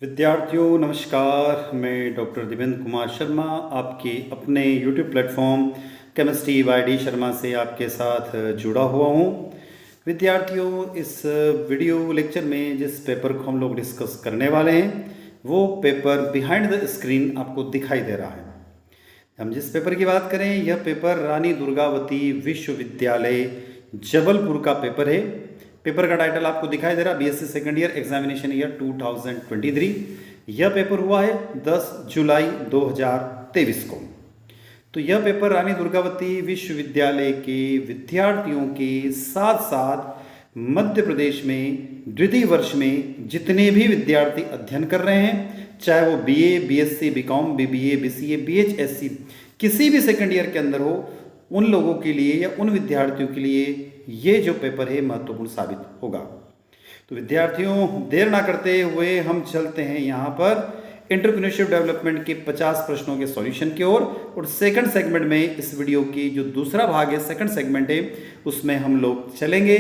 विद्यार्थियों नमस्कार। मैं डॉक्टर दिव्येंद्र कुमार शर्मा आपके अपने YouTube platform chemistry bye D Sharma से आपके साथ जुड़ा हुआ हूँ। विद्यार्थियों, इस वीडियो लेक्चर में जिस पेपर को हम लोग डिस्कस करने वाले हैं वो पेपर बिहाइंड द स्क्रीन आपको दिखाई दे रहा है। हम जिस पेपर की बात करें यह पेपर रानी दुर्गावती विश्वविद्यालय जबलपुर का पेपर है। पेपर का टाइटल आपको दिखाई दे रहा है BSc second year examination year 2023। यह पेपर हुआ है 10 जुलाई 2023 को। तो यह पेपर रानी दुर्गावती विश्वविद्यालय के विद्यार्थियों के साथ साथ मध्य प्रदेश में द्वितीय वर्ष में जितने भी विद्यार्थी अध्ययन कर रहे हैं, चाहे वो BA, BSc, BCom, BBA, BCA, बीएचएससी किसी भी सेकंड ईयर के अंदर हो, उन लोगों के लिए या उन विद्यार्थियों के लिए ये जो पेपर है महत्वपूर्ण साबित होगा। तो विद्यार्थियों, देर ना करते हुए हम चलते हैं यहाँ पर एंटरप्रेन्योरशिप डेवलपमेंट के 50 प्रश्नों के सॉल्यूशन की ओर। और सेकंड सेगमेंट में इस वीडियो की जो दूसरा भाग है, सेकंड सेगमेंट है, उसमें हम लोग चलेंगे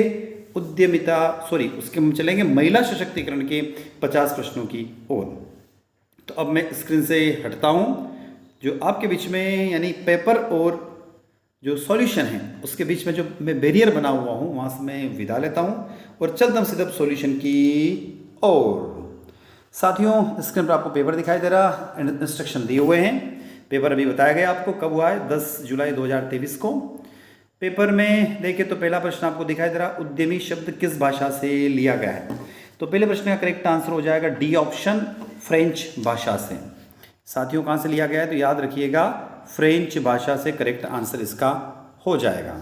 उसके हम चलेंगे महिला सशक्तिकरण के 50 प्रश्नों की ओर। तो अब मैं स्क्रीन से हटता हूँ। जो आपके बीच में यानी पेपर और जो सॉल्यूशन है उसके बीच में जो मैं बैरियर बना हुआ हूँ वहाँ से मैं विदा लेता हूँ और चलता हूँ सीधा सॉल्यूशन की ओर। साथियों, स्क्रीन पर आपको पेपर दिखाई दे रहा, इंस्ट्रक्शन दिए हुए हैं। पेपर अभी बताया गया आपको कब हुआ है, 10 जुलाई 2023 को। पेपर में देखिए तो पहला प्रश्न आपको दिखाई दे रहा, उद्यमी शब्द किस भाषा से लिया गया है। तो पहले प्रश्न का करेक्ट आंसर हो जाएगा डी ऑप्शन, फ्रेंच भाषा से। साथियों, कहाँ से लिया गया है तो याद रखिएगा फ्रेंच भाषा से करेक्ट आंसर इसका हो जाएगा।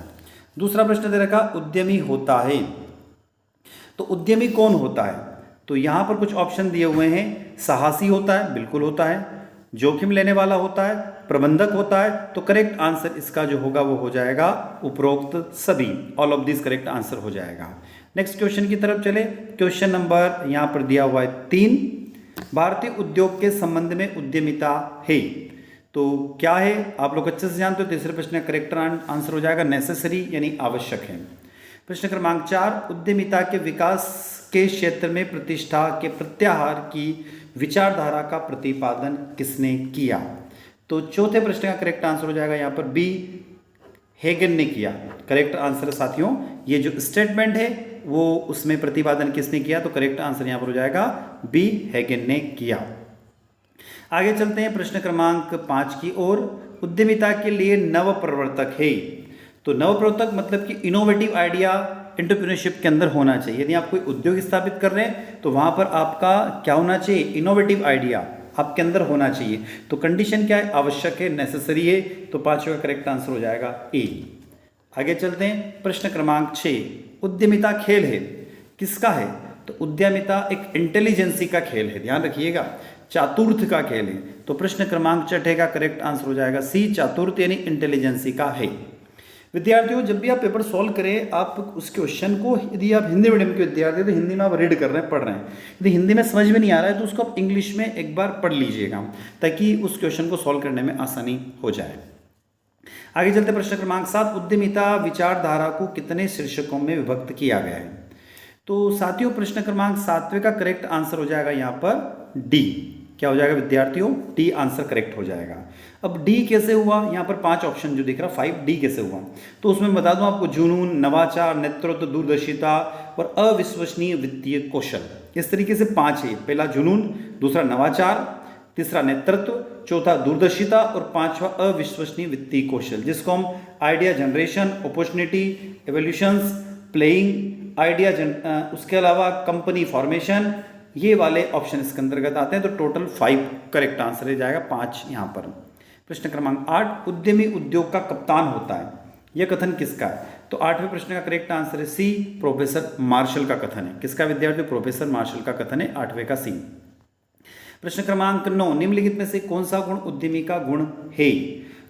दूसरा प्रश्न दे रखा, उद्यमी होता है। तो उद्यमी कौन होता है, तो यहां पर कुछ ऑप्शन दिए हुए हैं। साहसी होता है, बिल्कुल होता है। जोखिम लेने वाला होता है, प्रबंधक होता है। तो करेक्ट आंसर इसका जो होगा वो हो जाएगा उपरोक्त सभी, all of this correct answer हो जाएगा। नेक्स्ट क्वेश्चन की तरफ चले। क्वेश्चन नंबर यहां पर दिया हुआ है 3। भारतीय उद्योग के संबंध में उद्यमिता है, तो क्या है आप लोग अच्छे से जानते हो। तीसरे प्रश्न का करेक्ट आंसर हो जाएगा नेसेसरी यानी आवश्यक है। प्रश्न क्रमांक 4, उद्यमिता के विकास के क्षेत्र में प्रतिष्ठा के प्रत्याहार की विचारधारा का प्रतिपादन किसने किया। तो चौथे प्रश्न का करेक्ट आंसर हो जाएगा यहाँ पर बी, हेगन ने किया। करेक्ट आंसर साथियों, ये जो स्टेटमेंट है वो उसमें प्रतिपादन किसने किया, तो करेक्ट आंसर यहाँ पर हो जाएगा बी, हेगन ने किया। आगे चलते हैं प्रश्न क्रमांक 5 की ओर। उद्यमिता के लिए नव प्रवर्तक है, तो नव प्रवर्तक मतलब कि इनोवेटिव आइडिया एंटरप्रेन्योरशिप के अंदर होना चाहिए। यदि आप कोई उद्योग स्थापित कर रहे हैं तो वहां पर आपका क्या होना चाहिए, इनोवेटिव आइडिया आपके अंदर होना चाहिए। तो कंडीशन क्या है, आवश्यक है, नेसेसरी है। तो पांचवा करेक्ट आंसर हो जाएगा ए। आगे चलते हैं प्रश्न क्रमांक 6, उद्यमिता खेल है, किसका है, तो उद्यमिता एक इंटेलिजेंसी का खेल है, ध्यान रखिएगा, चातुर्थ का खेल है। तो प्रश्न क्रमांक 6 का करेक्ट आंसर हो जाएगा सी, चातुर्थ यानी इंटेलिजेंसी का है। विद्यार्थियों, जब भी आप पेपर सॉल्व करें, आप उस क्वेश्चन को, यदि आप हिंदी मीडियम के विद्यार्थी तो हिंदी में आप रीड कर रहे हैं, पढ़ रहे हैं। यदि हिंदी में समझ में नहीं आ रहा है तो उसको आप इंग्लिश में एक बार पढ़ लीजिएगा ताकि उस क्वेश्चन को सॉल्व करने में आसानी हो जाए। आगे चलते प्रश्न क्रमांक 7, उद्यमिता विचारधारा को कितने शीर्षकों में विभक्त किया गया है। तो साथियों, प्रश्न क्रमांक 7 का करेक्ट आंसर हो जाएगा यहाँ पर डी। क्या हो जाएगा विद्यार्थियों, डी आंसर करेक्ट हो जाएगा। अब डी कैसे हुआ, यहाँ पर 5 ऑप्शन जो दिख रहा 5 डी कैसे हुआ, तो उसमें बता दूं आपको, जुनून, नवाचार, नेतृत्व, दूरदर्शिता और अविश्वसनीय वित्तीय कौशल। इस तरीके से 5 है। पहला जुनून, दूसरा नवाचार, तीसरा नेतृत्व, चौथा दूरदर्शिता और पांचवा अविश्वसनीय वित्तीय कौशल, जिसको हम idea generation, opportunity, evolutions, playing idea, उसके अलावा कंपनी फॉर्मेशन, ये वाले ऑप्शन इसके अंतर्गत आते हैं। तो टोटल 5 करेक्ट आंसर हो जाएगा, 5 यहाँ पर। प्रश्न क्रमांक 8, उद्यमी उद्योग का कप्तान होता है, यह कथन किसका है। तो 8वें प्रश्न का करेक्ट आंसर है सी, प्रोफेसर मार्शल का कथन है। किसका विद्यार्थी, प्रोफेसर मार्शल का कथन है, 8वें का सी। प्रश्न क्रमांक 9, निम्नलिखित में से कौन सा गुण उद्यमी का गुण है।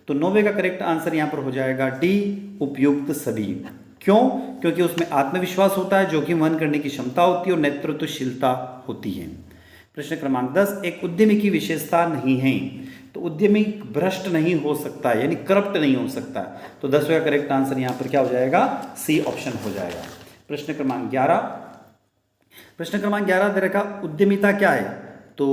तो 9वें का करेक्ट आंसर यहाँ पर हो जाएगा डी, उपयुक्त सभी। क्यों, क्योंकि उसमें आत्मविश्वास होता है, जोखिम वहन करने की क्षमता होती है और नेतृत्वशीलता होती है। प्रश्न क्रमांक 10, एक उद्यमी की विशेषता नहीं है। तो उद्यमी भ्रष्ट नहीं हो सकता है, यानी करप्ट नहीं हो सकता। तो 10वें का करेक्ट आंसर यहाँ पर क्या हो जाएगा, सी ऑप्शन हो जाएगा। प्रश्न क्रमांक 11 दे रखा, उद्यमिता क्या है, तो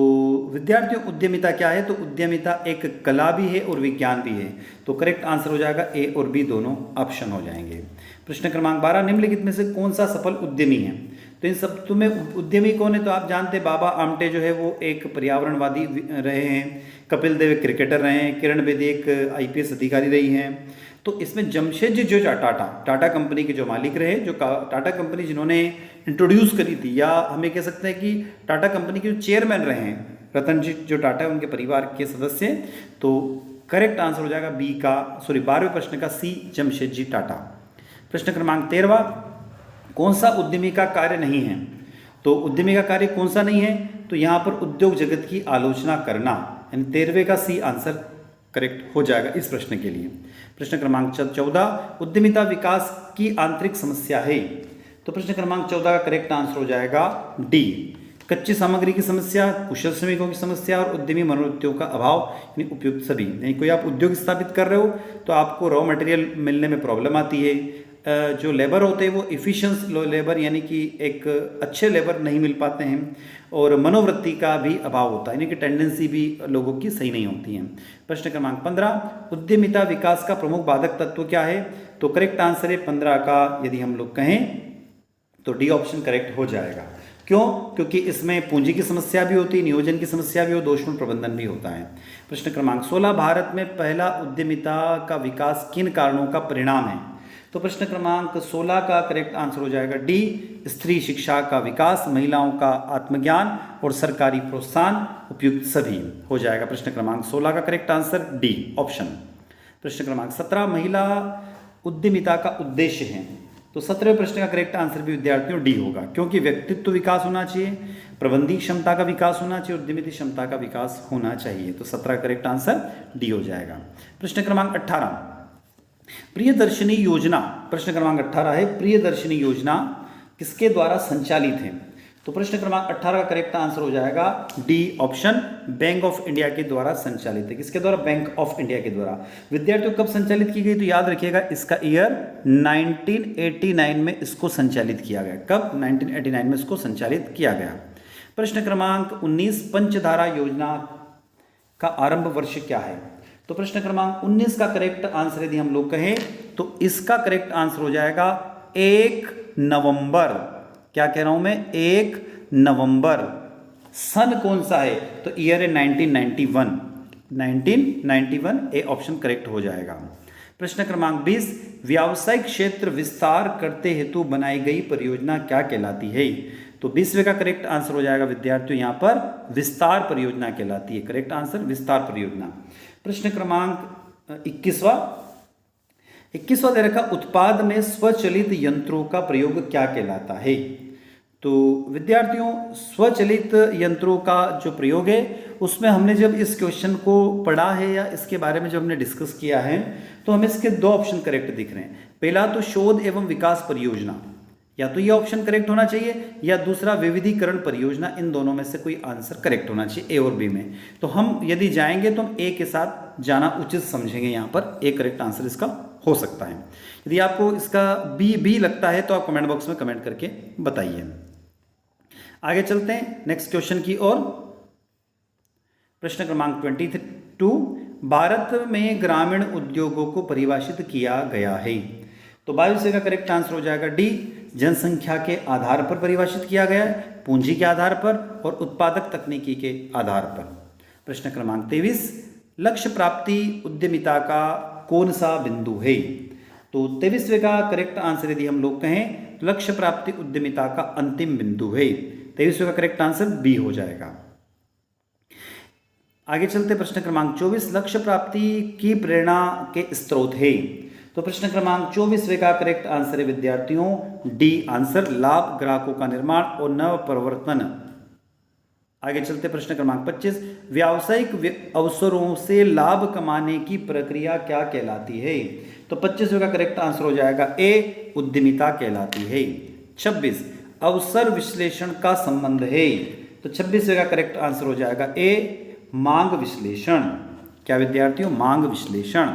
विद्यार्थियों उद्यमिता क्या है? तो उद्यमिता एक कला भी है और विज्ञान भी है। तो करेक्ट आंसर हो जाएगा ए और बी दोनों ऑप्शन हो जाएंगे। प्रश्न क्रमांक 12, निम्नलिखित में से कौन सा सफल उद्यमी है? तो इन सब तुम्हें उद्यमी कौन है? तो आप जानते हैं बाबा आमटे जो है वो एक पर्यावरणवादी रहे हैं, कपिल देव एक क्रिकेटर रहे हैं, किरण बेदी एक IPS अधिकारी रही हैं। तो इसमें जमशेदजी जो टाटा कंपनी के जो मालिक रहे, जो टाटा कंपनी जिन्होंने इंट्रोड्यूस करी थी, या हमें कह सकते हैं कि टाटा कंपनी के जो चेयरमैन रहे हैं, रतन जी जो टाटा है उनके परिवार के सदस्य। तो करेक्ट आंसर हो जाएगा 12वें प्रश्न का सी, जमशेदजी टाटा। प्रश्न क्रमांक 13, कौन सा उद्यमी का कार्य नहीं है? तो उद्यमी का कार्य कौन सा नहीं है? तो यहाँ पर उद्योग जगत की आलोचना करना, यानी 13वें का सी आंसर करेक्ट हो जाएगा इस प्रश्न के लिए। प्रश्न क्रमांक 14, उद्यमिता विकास की आंतरिक समस्या है। तो प्रश्न क्रमांक 14 का करेक्ट आंसर हो जाएगा डी, कच्ची सामग्री की समस्या, कुशल श्रमिकों की समस्या और उद्यमी मनोवृत्तियों का अभाव, यानी उपयुक्त सभी। यानी कोई आप उद्योग स्थापित कर रहे हो तो आपको रॉ मटेरियल मिलने में प्रॉब्लम आती है, जो लेबर होते हैं वो इफिशिएंस लेबर यानी कि एक अच्छे लेबर नहीं मिल पाते हैं, और मनोवृत्ति का भी अभाव होता है, यानी कि टेंडेंसी भी लोगों की सही नहीं होती है। प्रश्न क्रमांक 15, उद्यमिता विकास का प्रमुख बाधक तत्व क्या है? तो करेक्ट आंसर है 15 का, यदि हम लोग कहें तो डी ऑप्शन करेक्ट हो जाएगा। क्यों? क्योंकि इसमें पूंजी की समस्या भी होती है, नियोजन की समस्या भी और दोषपूर्ण प्रबंधन भी होता है। प्रश्न क्रमांक 16, भारत में पहला उद्यमिता का विकास किन कारणों का परिणाम है? तो प्रश्न क्रमांक 16 का करेक्ट आंसर हो जाएगा डी, स्त्री शिक्षा का विकास, महिलाओं का आत्मज्ञान और सरकारी प्रोत्साहन, उपयुक्त सभी हो जाएगा। प्रश्न क्रमांक 16 का करेक्ट आंसर डी ऑप्शन। प्रश्न क्रमांक 17, महिला उद्यमिता का उद्देश्य है। तो 17वें प्रश्न का करेक्ट आंसर भी विद्यार्थियों डी होगा, क्योंकि व्यक्तित्व विकास होना चाहिए, प्रबंधकीय क्षमता का विकास होना चाहिए, उद्यमिता क्षमता का विकास होना चाहिए। तो 17 का करेक्ट आंसर डी हो जाएगा। प्रश्न क्रमांक 18, प्रियदर्शिनी योजना। प्रश्न क्रमांक 18 है, प्रियदर्शिनी योजना किसके द्वारा संचालित है? तो प्रश्न क्रमांक 18 का करेक्ट आंसर हो जाएगा D option, bank of India के द्वारा संचालित है। किसके द्वारा? बैंक ऑफ इंडिया के द्वारा। विद्यार्थियों कब संचालित की गई? तो याद रखिएगा इसका ईयर 1989 में इसको संचालित किया गया। कब? 1989 में इसको संचालित किया गया। प्रश्न क्रमांक 19, पंचधारा योजना का आरंभ वर्ष क्या है? तो प्रश्न क्रमांक 19 का करेक्ट आंसर यदि हम लोग कहें तो इसका करेक्ट आंसर हो जाएगा 1 नवंबर। क्या कह रहा हूं मैं? 1 नवंबर। सन कौन सा है? तो ईयर है 1991 ए ऑप्शन करेक्ट हो जाएगा। प्रश्न क्रमांक 20, व्यावसायिक क्षेत्र विस्तार करते हेतु बनाई गई परियोजना क्या कहलाती है? तो 20वें का करेक्ट आंसर हो जाएगा विद्यार्थियों यहां पर विस्तार परियोजना कहलाती है। करेक्ट आंसर विस्तार परियोजना। प्रश्न क्रमांक 21वां दे रखा, उत्पाद में स्वचलित यंत्रों का प्रयोग क्या कहलाता है? तो विद्यार्थियों स्वचलित यंत्रों का जो प्रयोग है उसमें हमने जब इस क्वेश्चन को पढ़ा है या इसके बारे में जब हमने डिस्कस किया है तो हमें इसके 2 ऑप्शन करेक्ट दिख रहे हैं। पहला तो शोध एवं विकास परियोजना, या तो ये ऑप्शन करेक्ट होना चाहिए, या दूसरा विविधीकरण परियोजना। इन दोनों में से कोई आंसर करेक्ट होना चाहिए, ए और बी में। तो हम यदि जाएंगे तो हम ए के साथ जाना उचित समझेंगे। यहाँ पर ए करेक्ट आंसर इसका हो सकता है। यदि आपको इसका बी लगता है तो आप कमेंट बॉक्स में कमेंट करके बताइए। आगे चलते हैं नेक्स्ट क्वेश्चन की ओर। प्रश्न क्रमांक 22, भारत में ग्रामीण उद्योगों को परिभाषित किया गया है। तो 22 का करेक्ट आंसर हो जाएगा डी, जनसंख्या के आधार पर परिभाषित किया गया है, पूंजी के आधार पर और उत्पादक तकनीकी के आधार पर। प्रश्न क्रमांक 23, लक्ष्य प्राप्ति उद्यमिता का कौन सा बिंदु है? तो 23वें का करेक्ट आंसर यदि हम लोग कहें तो लक्ष्य प्राप्ति उद्यमिता का अंतिम बिंदु है। 23वें का करेक्ट आंसर बी हो जाएगा। आगे चलते प्रश्न क्रमांक 24, लक्ष्य प्राप्ति की प्रेरणा के स्रोत है। तो प्रश्न क्रमांक 24वें का करेक्ट आंसर है विद्यार्थियों डी आंसर, लाभ, ग्राहकों का निर्माण और नव प्रवर्तन। आगे चलते प्रश्न क्रमांक 25, व्यावसायिक अवसरों से लाभ कमाने की प्रक्रिया क्या कहलाती है? तो 25वें का करेक्ट आंसर हो जाएगा ए, उद्यमिता कहलाती है। 26, अवसर विश्लेषण का संबंध है। तो 26वें का करेक्ट आंसर हो जाएगा ए, मांग विश्लेषण। क्या विद्यार्थियों? मांग विश्लेषण।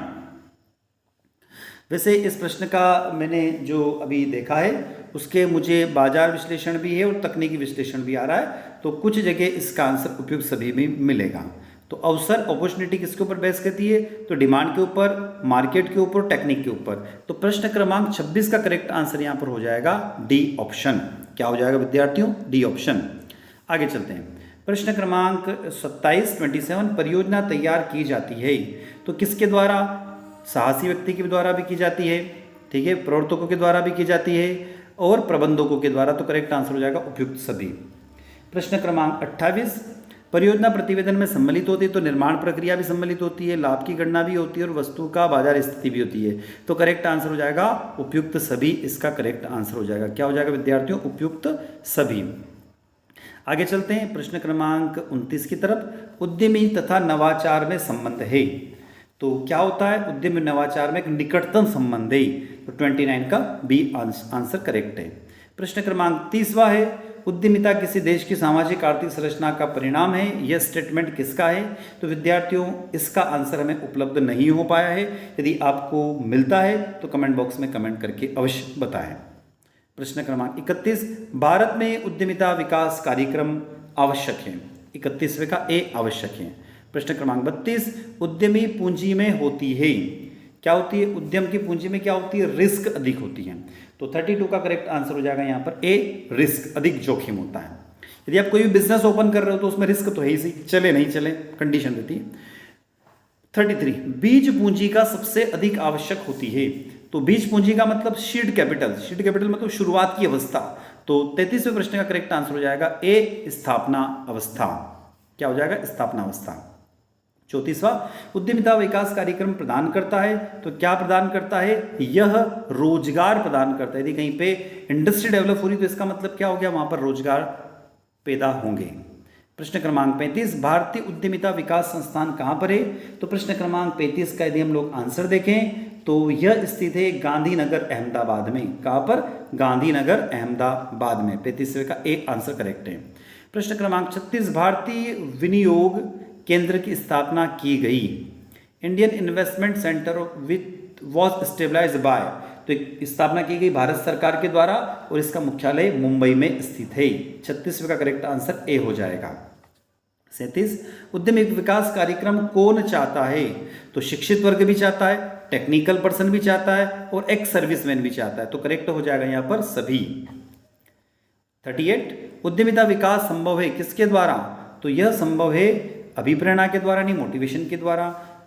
वैसे इस प्रश्न का मैंने जो अभी देखा है उसके मुझे बाजार विश्लेषण भी है और तकनीकी विश्लेषण भी आ रहा है, तो कुछ जगह इसका आंसर उपयुक्त सभी में मिलेगा। तो अवसर अपॉर्चुनिटी किसके ऊपर बेस करती है? तो डिमांड के ऊपर, मार्केट के ऊपर, टेक्निक के ऊपर। तो प्रश्न क्रमांक 26 का करेक्ट आंसर यहाँ पर हो जाएगा डी ऑप्शन। क्या हो जाएगा विद्यार्थियों? D option. आगे चलते हैं। प्रश्न क्रमांक 27 परियोजना तैयार की जाती है तो किसके द्वारा? साहसी व्यक्ति के द्वारा भी की जाती है, ठीक है, प्रवर्तकों के द्वारा भी की जाती है और प्रबंधकों के द्वारा। तो करेक्ट आंसर हो जाएगा उपयुक्त सभी। प्रश्न क्रमांक 28 परियोजना प्रतिवेदन में सम्मिलित होती है तो निर्माण प्रक्रिया भी सम्मिलित होती है, लाभ की गणना भी होती है और वस्तु का बाजार स्थिति भी होती है। तो करेक्ट आंसर हो जाएगा उपयुक्त सभी। इसका करेक्ट आंसर हो जाएगा, क्या हो जाएगा विद्यार्थियों? उपयुक्त सभी। आगे चलते हैं प्रश्न क्रमांक 29 की तरफ। उद्यमी तथा नवाचार में संबंध है तो क्या होता है? उद्यम नवाचार में एक निकटतम संबंध है। तो 29 का बी आंसर करेक्ट है। प्रश्न क्रमांक 30वां है उद्यमिता किसी देश की सामाजिक आर्थिक संरचना का परिणाम है। यह स्टेटमेंट किसका है? तो विद्यार्थियों इसका आंसर हमें उपलब्ध नहीं हो पाया है। यदि आपको मिलता है तो कमेंट बॉक्स में कमेंट करके अवश्य बताएं। प्रश्न क्रमांक 31 भारत में उद्यमिता विकास कार्यक्रम आवश्यक है। 31वें का ए आवश्यक है। प्रश्न क्रमांक 32 उद्यमी पूंजी में होती है। क्या होती है? उद्यम की पूंजी में क्या होती है? रिस्क अधिक होती है। तो 32 का करेक्ट आंसर हो जाएगा यहाँ पर ए, रिस्क, अधिक जोखिम होता है। यदि आप कोई भी बिजनेस ओपन कर रहे हो तो उसमें रिस्क तो है ही, सही चले नहीं चले कंडीशन रहती है। 33 बीज पूंजी का सबसे अधिक आवश्यक होती है। तो बीज पूंजी का मतलब सीड कैपिटल, सीड कैपिटल मतलब शुरुआत की अवस्था। तो 33वें प्रश्न का करेक्ट आंसर हो जाएगा ए, स्थापना अवस्था। क्या हो जाएगा? स्थापना अवस्था। 34वां उद्यमिता विकास कार्यक्रम प्रदान करता है तो क्या प्रदान करता है? यह रोजगार प्रदान करता है। यदि कहीं पे इंडस्ट्री डेवलप हो रही तो इसका मतलब क्या हो गया? वहां पर रोजगार पैदा होंगे। प्रश्न क्रमांक 35 भारतीय उद्यमिता विकास संस्थान कहां पर है? तो प्रश्न क्रमांक 35 का यदि हम लोग आंसर देखें तो यह स्थित है गांधीनगर अहमदाबाद में। कहां पर? गांधीनगर अहमदाबाद में। 35वें का ए आंसर करेक्ट है। प्रश्न क्रमांक 36 भारतीय विनियोग केंद्र की स्थापना की गई। Indian investment centre with was stabilised by. तो एक स्थापना की गई भारत सरकार के द्वारा और इसका मुख्यालय मुंबई में स्थित है। 36वें का करेक्ट आंसर ए हो जाएगा। 37 उद्यम विकास कार्यक्रम कौन चाहता है? तो शिक्षित वर्ग भी चाहता है, टेक्निकल पर्सन भी चाहता है और एक्स सर्विसमैन भी चाहता है। तो करेक्ट हो जाएगा यहाँ पर सभी। 38 उद्यमिता विकास संभव है किसके द्वारा? तो यह संभव है अभिप्रेरणा के द्वारा नहीं, मोटिवेशन के द्वारा,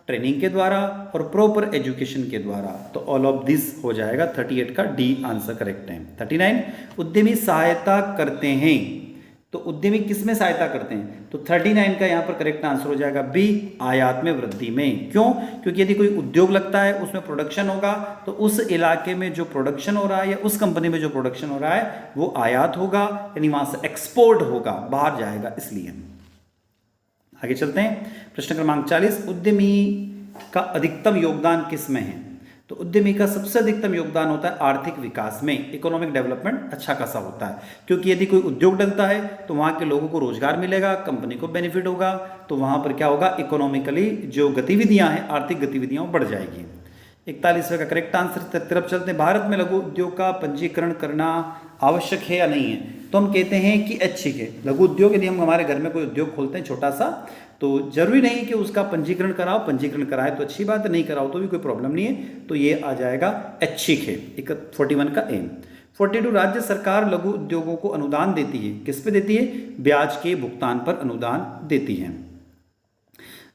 ट्रेनिंग के द्वारा और प्रॉपर एजुकेशन के द्वारा। तो ऑल ऑफ दिस हो जाएगा। 38 का डी आंसर करेक्ट है। 39 उद्यमी सहायता करते हैं तो उद्यमी किस में सहायता करते हैं? तो 39 का यहाँ पर करेक्ट आंसर हो जाएगा बी, आयात में वृद्धि में। क्यों? क्योंकि यदि कोई उद्योग लगता है उसमें प्रोडक्शन होगा तो उस इलाके में जो प्रोडक्शन हो रहा है या उस कंपनी में जो प्रोडक्शन हो रहा है वो आयात होगा, यानी वहां से एक्सपोर्ट होगा, बाहर जाएगा, इसलिए। आगे चलते हैं। प्रश्न क्रमांक 40 उद्यमी का अधिकतम योगदान किस में है? तो उद्यमी का सबसे अधिकतम योगदान होता है आर्थिक विकास में। इकोनॉमिक डेवलपमेंट अच्छा खासा होता है, क्योंकि यदि कोई उद्योग डलता है तो वहाँ के लोगों को रोजगार मिलेगा, कंपनी को बेनिफिट होगा, तो वहाँ पर क्या होगा? इकोनॉमिकली जो गतिविधियाँ हैं, आर्थिक गतिविधियाँ वो बढ़ जाएगी। 41वें का करेक्ट आंसर तरफ चलते हैं। भारत में लघु उद्योग का पंजीकरण करना आवश्यक है या नहीं है? तो हम कहते हैं कि ऐच्छिक है। लघु उद्योग यदि हम हमारे घर में कोई उद्योग खोलते हैं छोटा सा, तो जरूरी नहीं कि उसका पंजीकरण कराओ, पंजीकरण कराए तो अच्छी बात है, नहीं कराओ तो भी कोई प्रॉब्लम नहीं है। तो ये आ जाएगा ऐच्छिक है। 41 का ए। 42 राज्य सरकार लघु उद्योगों को अनुदान देती है। किस पे देती है? ब्याज के भुगतान पर अनुदान देती है।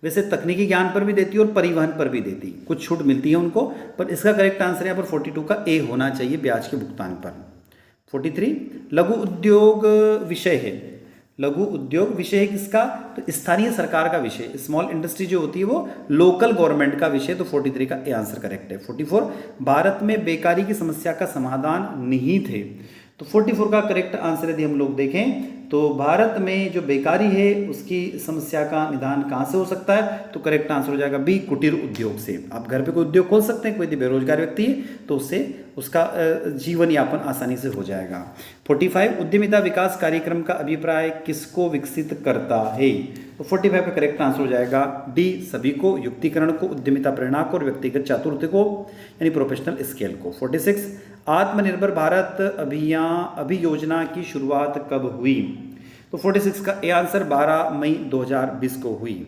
वैसे तकनीकी ज्ञान पर भी देती है और परिवहन पर भी देती है, कुछ छूट मिलती है उनको, पर इसका करेक्ट आंसर यहाँ पर 42 का ए होना चाहिए, ब्याज के भुगतान पर। 43 लघु उद्योग विषय है। लघु उद्योग विषय है किसका? तो स्थानीय सरकार का विषय। स्मॉल इंडस्ट्री जो होती है वो लोकल गवर्नमेंट का विषय। तो 43 का ए आंसर करेक्ट है। 44 भारत में बेकारी की समस्या का समाधान निहित है। तो 44 का करेक्ट आंसर यदि हम लोग देखें तो भारत में जो बेकारी है उसकी समस्या का निदान कहाँ से हो सकता है? तो करेक्ट आंसर हो जाएगा बी, कुटीर उद्योग से। आप घर पे कोई उद्योग खोल सकते हैं, कोई यदि बेरोजगार व्यक्ति है तो उससे उसका जीवन यापन आसानी से हो जाएगा। 45 उद्यमिता विकास कार्यक्रम का अभिप्राय किसको विकसित करता है? तो 45 का करेक्ट आंसर हो जाएगा डी, सभी को, युक्तिकरण को, उद्यमिता प्रेरणा को और व्यक्तिगत चातुर्य को, यानी प्रोफेशनल स्केल को। 46 आत्मनिर्भर भारत अभियोजना की शुरुआत कब हुई? तो 46 का ए आंसर 12 मई 2020 को हुई।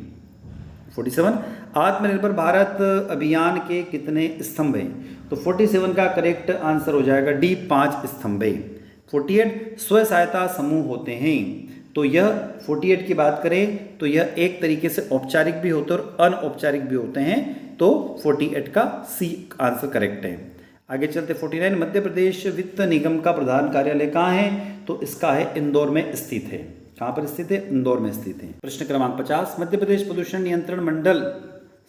47 आत्मनिर्भर भारत अभियान के कितने स्तंभ हैं? तो 47 का करेक्ट आंसर हो जाएगा डी, 5 स्तंभ हैं। 48 स्व सहायता समूह होते हैं, तो यह 48 की बात करें तो यह एक तरीके से औपचारिक भी होते हैं और अनौपचारिक भी होते हैं, तो 48 का सी आंसर करेक्ट है। आगे चलते 49 मध्य प्रदेश वित्त निगम का प्रधान कार्यालय कहाँ है? तो इसका है इंदौर में स्थित है। कहाँ पर स्थित है? इंदौर में स्थित है। प्रश्न क्रमांक 50 मध्य प्रदेश प्रदूषण नियंत्रण मंडल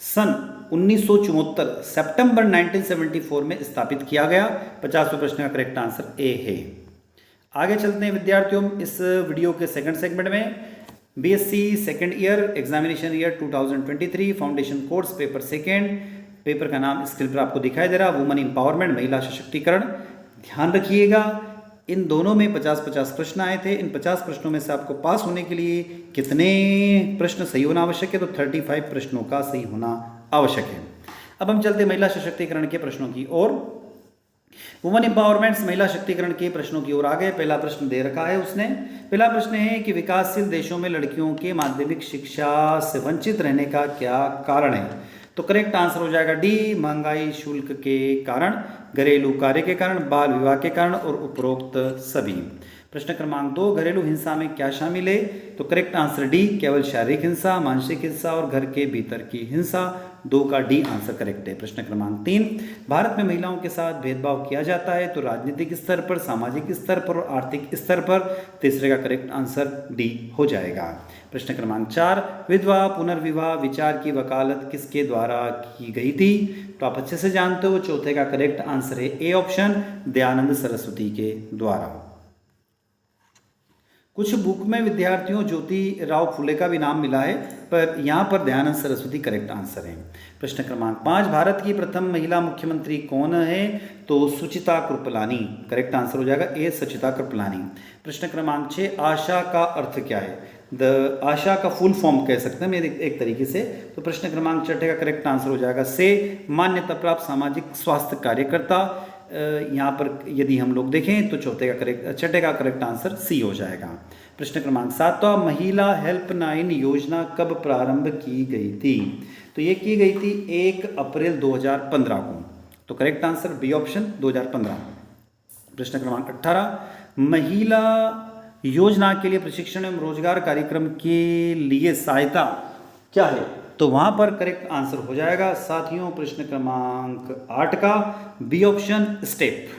सन 1974 सितंबर 1974 में स्थापित किया गया। 50वें प्रश्न का करेक्ट आंसर ए है। आगे चलते हैं विद्यार्थियों इस वीडियो के सेकंड सेगमेंट में। BSc second year examination year 2023 foundation course paper second, paper का नाम स्क्रीन पर आपको दिखाई दे रहा, वुमन एम्पावरमेंट, महिला सशक्तिकरण। ध्यान रखिएगा इन दोनों में 50-50 प्रश्न आए थे। इन 50 प्रश्नों में से आपको पास होने के लिए कितने प्रश्न सही होना आवश्यक है? तो 35 प्रश्नों का सही होना आवश्यक है। अब हम चलते महिला सशक्तिकरण के प्रश्नों की ओर। वुमन एम्पावरमेंट महिला शक्तिकरण के प्रश्नों की ओर आ गए। पहला प्रश्न दे रखा है उसने। पहला प्रश्न है कि विकासशील देशों में लड़कियों के माध्यमिक शिक्षा से वंचित रहने का क्या कारण है? तो करेक्ट आंसर हो जाएगा डी, महंगाई, शुल्क के कारण, घरेलू कार्य के कारण, बाल विवाह के कारण और उपरोक्त सभी। प्रश्न क्रमांक 2 घरेलू हिंसा में क्या शामिल है? तो करेक्ट आंसर डी, केवल शारीरिक हिंसा, मानसिक हिंसा और घर के भीतर की हिंसा। 2 का डी आंसर करेक्ट है। प्रश्न क्रमांक 3 भारत में महिलाओं के साथ भेदभाव किया जाता है, तो राजनीतिक स्तर पर, सामाजिक स्तर पर और आर्थिक स्तर पर। तीसरे का करेक्ट आंसर डी हो जाएगा। प्रश्न क्रमांक 4 विधवा पुनर्विवाह विचार की वकालत किसके द्वारा की गई थी? तो आप अच्छे से जानते हो। चौथे का करेक्ट आंसर है ए ऑप्शन, दयानंद सरस्वती के द्वारा। कुछ बुक में विद्यार्थियों ज्योति राव फुले का भी नाम मिला है, पर यहाँ पर दयानंद सरस्वती करेक्ट आंसर है। प्रश्न क्रमांक 5 भारत की प्रथम महिला मुख्यमंत्री कौन है? तो सुचिता कृपलानी। करेक्ट आंसर हो जाएगा ए, सुचिता कृपलानी। प्रश्न क्रमांक 6 आशा का अर्थ क्या है? द आशा का फुल फॉर्म कह सकते हैं मैं एक तरीके से। तो प्रश्न क्रमांक 6 का करेक्ट आंसर हो जाएगा से, मान्यता प्राप्त सामाजिक स्वास्थ्य कार्यकर्ता। यहाँ पर यदि हम लोग देखें तो छठे का करेक्ट आंसर सी हो जाएगा। प्रश्न क्रमांक 7 महिला हेल्पलाइन योजना कब प्रारंभ की गई थी? तो ये की गई थी 1 अप्रैल 2015 को। तो करेक्ट आंसर बी ऑप्शन 2015। प्रश्न क्रमांक 18 महिला योजना के लिए प्रशिक्षण एवं रोजगार कार्यक्रम के लिए सहायता क्या है? तो वहां पर करेक्ट आंसर हो जाएगा साथियों प्रश्न क्रमांक 8 का बी ऑप्शन स्टेप।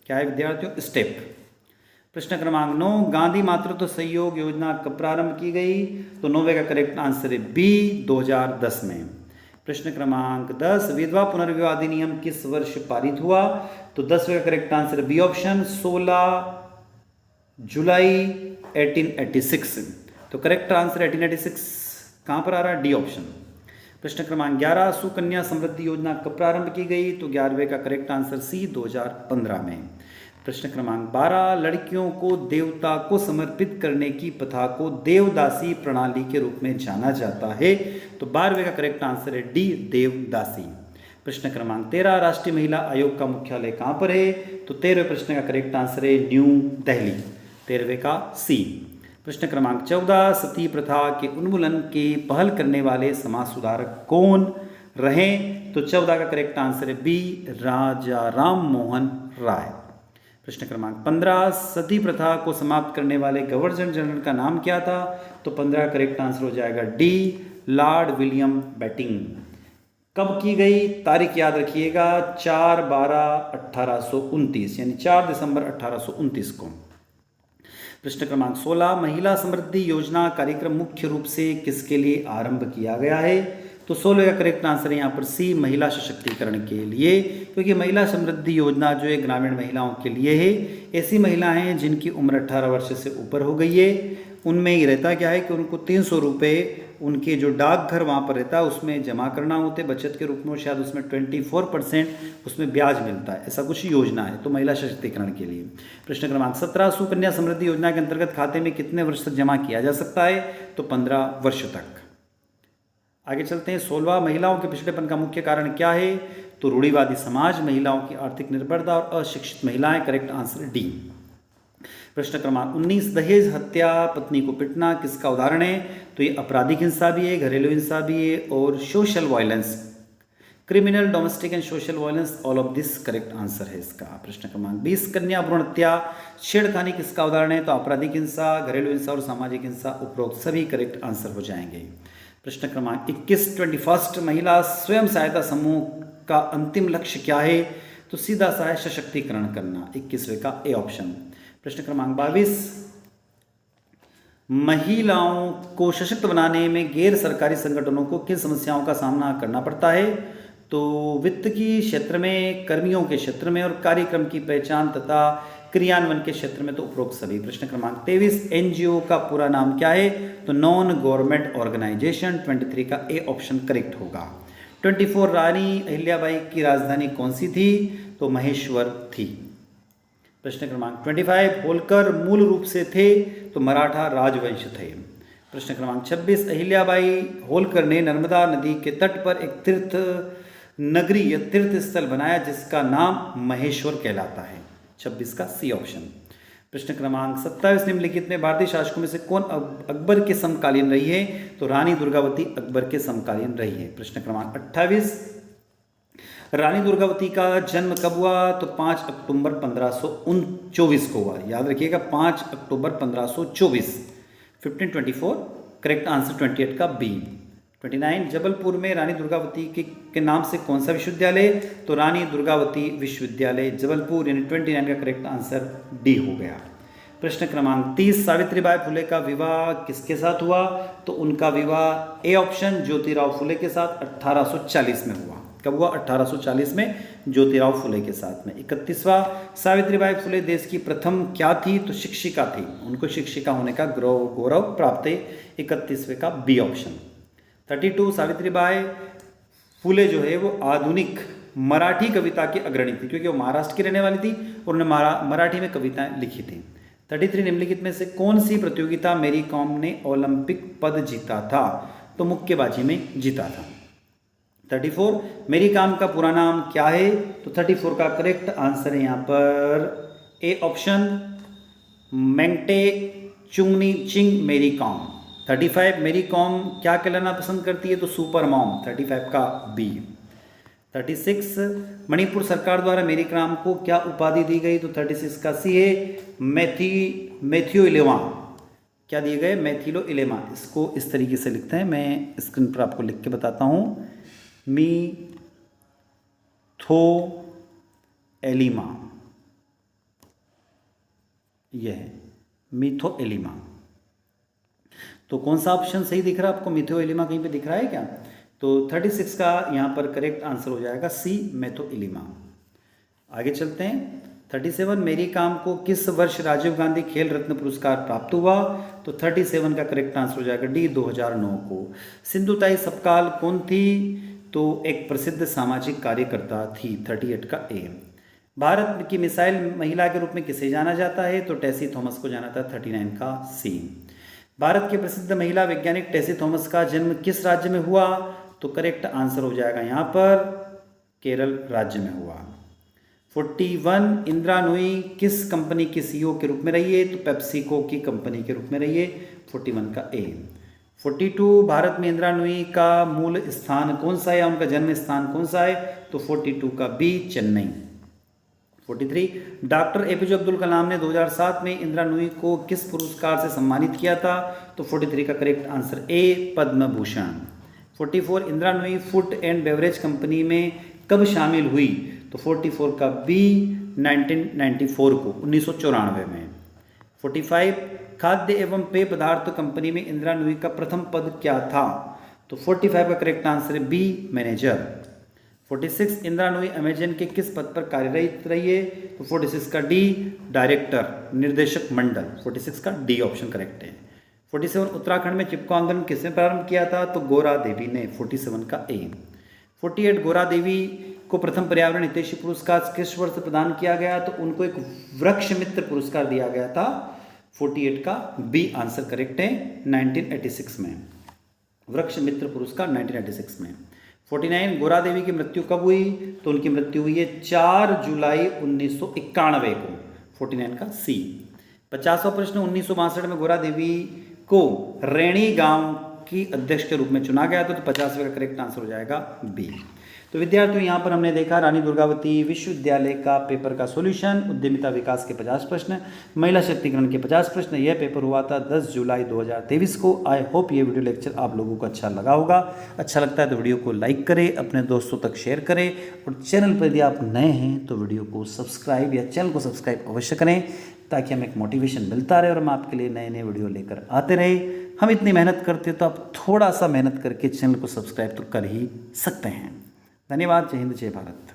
क्या है विद्यार्थियों? स्टेप। प्रश्न क्रमांक 9 गांधी मातृत्व सहयोग योजना कब प्रारंभ की गई? तो 9वें का करेक्ट आंसर है बी, 2010 में। प्रश्न क्रमांक 10 विधवा पुनर्विवाह अधिनियम किस वर्ष पारित हुआ? तो 10वें का करेक्ट आंसर बी ऑप्शन, 16 जुलाई 1886। तो करेक्ट आंसर 1886 कहाँ पर आ रहा है? D option. प्रश्न क्रमांक 11 सुकन्या समृद्धि योजना कब प्रारंभ की गई? तो 11वें का करेक्ट आंसर सी, 2015 में। प्रश्न क्रमांक 12 लड़कियों को देवता को समर्पित करने की प्रथा को देवदासी प्रणाली के रूप में जाना जाता है। तो 12वें का करेक्ट आंसर है डी, देवदासी। प्रश्न क्रमांक 13 राष्ट्रीय महिला आयोग का मुख्यालय कहाँ पर है? तो 13वें प्रश्न का करेक्ट आंसर है न्यू दिल्ली। 13वें का सी। प्रश्न क्रमांक 14 सती प्रथा के उन्मूलन की पहल करने वाले समाज सुधारक कौन रहे? तो 14 का करेक्ट आंसर है बी, राजा राम मोहन राय। प्रश्न क्रमांक 15 सती प्रथा को समाप्त करने वाले गवर्नर जनरल का नाम क्या था? तो 15 का करेक्ट आंसर हो जाएगा डी, लॉर्ड विलियम बेटिंग। कब की गई? तारीख याद रखिएगा 4/12/1829 यानी 4 दिसंबर 1829 को। प्रश्न क्रमांक 16 महिला समृद्धि योजना कार्यक्रम मुख्य रूप से किसके लिए आरंभ किया गया है? तो 16 का करेक्ट आंसर है यहाँ पर सी, महिला सशक्तिकरण के लिए, क्योंकि महिला समृद्धि योजना जो है ग्रामीण महिलाओं के लिए है। ऐसी महिलाएं जिनकी उम्र 18 वर्ष से ऊपर हो गई है, उनमें ही रहता क्या है कि उनको 300 रुपये उनके जो डाकघर वहाँ पर रहता है उसमें जमा करना होते बचत के रूप में, शायद उसमें 24% उसमें ब्याज मिलता है, ऐसा कुछ योजना है। तो महिला सशक्तिकरण के लिए। प्रश्न क्रमांक 17 सुकन्या समृद्धि योजना के अंतर्गत खाते में कितने वर्ष तक जमा किया जा सकता है? तो 15 वर्ष तक। आगे चलते हैं 16 महिलाओं के पिछड़ेपन का मुख्य कारण क्या है? तो रूढ़िवादी समाज, महिलाओं की आर्थिक निर्भरता और अशिक्षित महिलाएं। Correct answer D. प्रश्न क्रमांक 19, दहेज हत्या, पत्नी को पिटना किसका उदाहरण है? तो ये आपराधिक हिंसा भी है, घरेलू हिंसा भी है और social violence, criminal, domestic and social violence, all of this correct answer है इसका। प्रश्न क्रमांक 20, कन्या भ्रूण हत्या, छेड़खानी किसका उदाहरण है? तो आपराधिक हिंसा, घरेलू हिंसा और सामाजिक हिंसा, उपरोक्त सभी करेक्ट आंसर हो जाएंगे। प्रश्न क्रमांक 21, 21 महिला स्वयं सहायता समूह का अंतिम लक्ष्य क्या है? तो सीधा सा है सशक्तिकरण करना, 21वें का ए ऑप्शन। प्रश्न क्रमांक 22, महिलाओं को सशक्त बनाने में गैर सरकारी संगठनों को किन समस्याओं का सामना करना पड़ता है? तो वित्त की क्षेत्र में, कर्मियों के क्षेत्र में और कार्यक्रम की पहचान तथा क्रियान्वयन के क्षेत्र में, तो उपरोक्त सभी। प्रश्न क्रमांक 23, एनजीओ का पूरा नाम क्या है? तो नॉन गवर्नमेंट ऑर्गेनाइजेशन, 23 का ए ऑप्शन करेक्ट होगा। 24, रानी अहिल्याबाई की राजधानी कौन सी थी? तो महेश्वर थी। प्रश्न क्रमांक 25, होलकर मूल रूप से थे? तो मराठा राजवंश थे। प्रश्न क्रमांक 26, अहिल्याबाई होलकर ने नर्मदा नदी के तट पर एक तीर्थ नगरी या तीर्थ स्थल बनाया जिसका नाम महेश्वर कहलाता है, 26 का सी ऑप्शन। प्रश्न क्रमांक 27, निम्नलिखित में भारतीय शासकों में से कौन अकबर के समकालीन रही है? तो रानी दुर्गावती अकबर के समकालीन रही है। प्रश्न क्रमांक 28, रानी दुर्गावती का जन्म कब हुआ? तो 5 अक्टूबर 1524 को हुआ। याद रखिएगा 5 अक्टूबर 1524, 1524 करेक्ट आंसर 28 का बी। 29, जबलपुर में रानी दुर्गावती के नाम से कौन सा विश्वविद्यालय? तो रानी दुर्गावती विश्वविद्यालय जबलपुर, यानी 29 का करेक्ट आंसर डी हो गया। प्रश्न क्रमांक 30, सावित्रीबाई फुले का विवाह किसके साथ हुआ? तो उनका विवाह ए ऑप्शन ज्योतिराव फुले के साथ 1840 में हुआ। कब हुआ? 1840 में ज्योतिराव फुले के साथ में। 31वां, सावित्रीबाई फुले देश की प्रथम क्या थी? तो शिक्षिका थी। उनको शिक्षिका होने का गौरव प्राप्त है, 31वें का बी ऑप्शन। 32, सावित्रीबाई फुले जो है वो आधुनिक मराठी कविता की अग्रणी थी, क्योंकि वो महाराष्ट्र की रहने वाली थी और उन्होंने मराठी में कविताएं लिखी थी। 33, निम्नलिखित में से कौन सी प्रतियोगिता मेरी कॉम ने ओलंपिक पद जीता था? तो मुक्केबाजी में जीता था। 34, मेरी काम का पूरा नाम क्या है? तो 34 का करेक्ट आंसर है यहाँ पर ए ऑप्शन, मेंगटे चुंगनी चिंग मेरी कॉम। 35, मेरी कॉम क्या कहलाना पसंद करती है? तो सुपर मॉम, 35 का बी। 36, मणिपुर सरकार द्वारा मेरी कॉम को क्या उपाधि दी गई? तो 36 का सी है, मैथ्यू इलेमा। क्या दिए गए? मैथिलो इलेमा। इसको इस तरीके से लिखते हैं, मैं स्क्रीन पर आपको लिख के बताता हूँ। मी थो एलिमा, यह है मिथो एलिमा। तो कौन सा ऑप्शन सही दिख रहा है आपको? मिथो एलिमा कहीं पे दिख रहा है क्या? तो 36 का यहाँ पर करेक्ट आंसर हो जाएगा सी, मिथो एलिमा। आगे चलते हैं। 37, मेरी काम को किस वर्ष राजीव गांधी खेल रत्न पुरस्कार प्राप्त हुआ? तो 37 का करेक्ट आंसर हो जाएगा डी, 2009 को। सिंधुताई सपकाल कौन थी? तो एक प्रसिद्ध सामाजिक कार्यकर्ता थी, 38 का ए। भारत की मिसाइल महिला के रूप में किसे जाना जाता है? तो टेसी थॉमस को जाना था, 39 का सी। भारत के प्रसिद्ध महिला वैज्ञानिक टेसी थॉमस का जन्म किस राज्य में हुआ? तो करेक्ट आंसर हो जाएगा यहाँ पर केरल राज्य में हुआ। 41, इंदिरा नूई किस कंपनी की सीईओ के रूप में रही है? तो पेप्सिको की कंपनी के रूप में रही है, 41 का ए। 42, भारत में इंदिरा नूई का मूल स्थान कौन सा है? उनका जन्म स्थान कौन सा है? तो 42 का B, Chennai. 43, doctor APJ Abdul Kalam ने 2007 में इंदिरा नूई को किस पुरस्कार से सम्मानित किया था? तो 43 का correct answer A, Padma Bhushan. 44, Indira Nooyi food and beverage company में कब शामिल हुई? तो 44 का बी, 1994 को, 1994 में। 45, खाद्य एवं पेय पदार्थ कंपनी में इंदिरा नूई का प्रथम पद क्या था? तो 45 का करेक्ट आंसर है B, manager. 46, Indira Nooyi Amazon के किस पद पर कार्यरत रही है? तो 46 का डी, डायरेक्टर, निर्देशक मंडल, 46 का डी ऑप्शन करेक्ट है। 47, उत्तराखंड में चिपको आंदोलन किसने प्रारंभ किया था? तो गोरा देवी ने, 47 का ए। 48, गोरा देवी को प्रथम पर्यावरण हितैषी पुरस्कार किस वर्ष प्रदान किया गया? तो उनको एक वृक्ष मित्र पुरस्कार दिया गया था, 48 का बी आंसर करेक्ट है, 1986 में। वृक्ष मित्र पुरस्कार 1986 में। 49, गोरा देवी की मृत्यु कब हुई? तो उनकी मृत्यु हुई है 4 जुलाई 1991 को, 49 का सी। 50वां प्रश्न, 1962 में गोरा देवी को रैणी गांव की अध्यक्ष के रूप में चुना गया था, तो 50वें का करेक्ट आंसर हो जाएगा बी। तो विद्यार्थियों यहाँ पर हमने देखा रानी दुर्गावती विश्वविद्यालय का पेपर का सॉल्यूशन, उद्यमिता विकास के 50 प्रश्न, महिला शक्तिकरण के 50 प्रश्न। यह पेपर हुआ था 10 जुलाई 2023 को। आई होप ये वीडियो लेक्चर आप लोगों को अच्छा लगा होगा। अच्छा लगता है तो वीडियो को लाइक करें, अपने दोस्तों तक शेयर करें, और चैनल पर यदि आप नए हैं तो वीडियो को सब्सक्राइब या चैनल को सब्सक्राइब अवश्य करें, ताकि हमें एक मोटिवेशन मिलता रहे और हम आपके लिए नए नए वीडियो लेकर आते रहे। हम इतनी मेहनत करते हैं तो आप थोड़ा सा मेहनत करके चैनल को सब्सक्राइब तो कर ही सकते हैं। धन्यवाद। जय हिंद, जय भारत।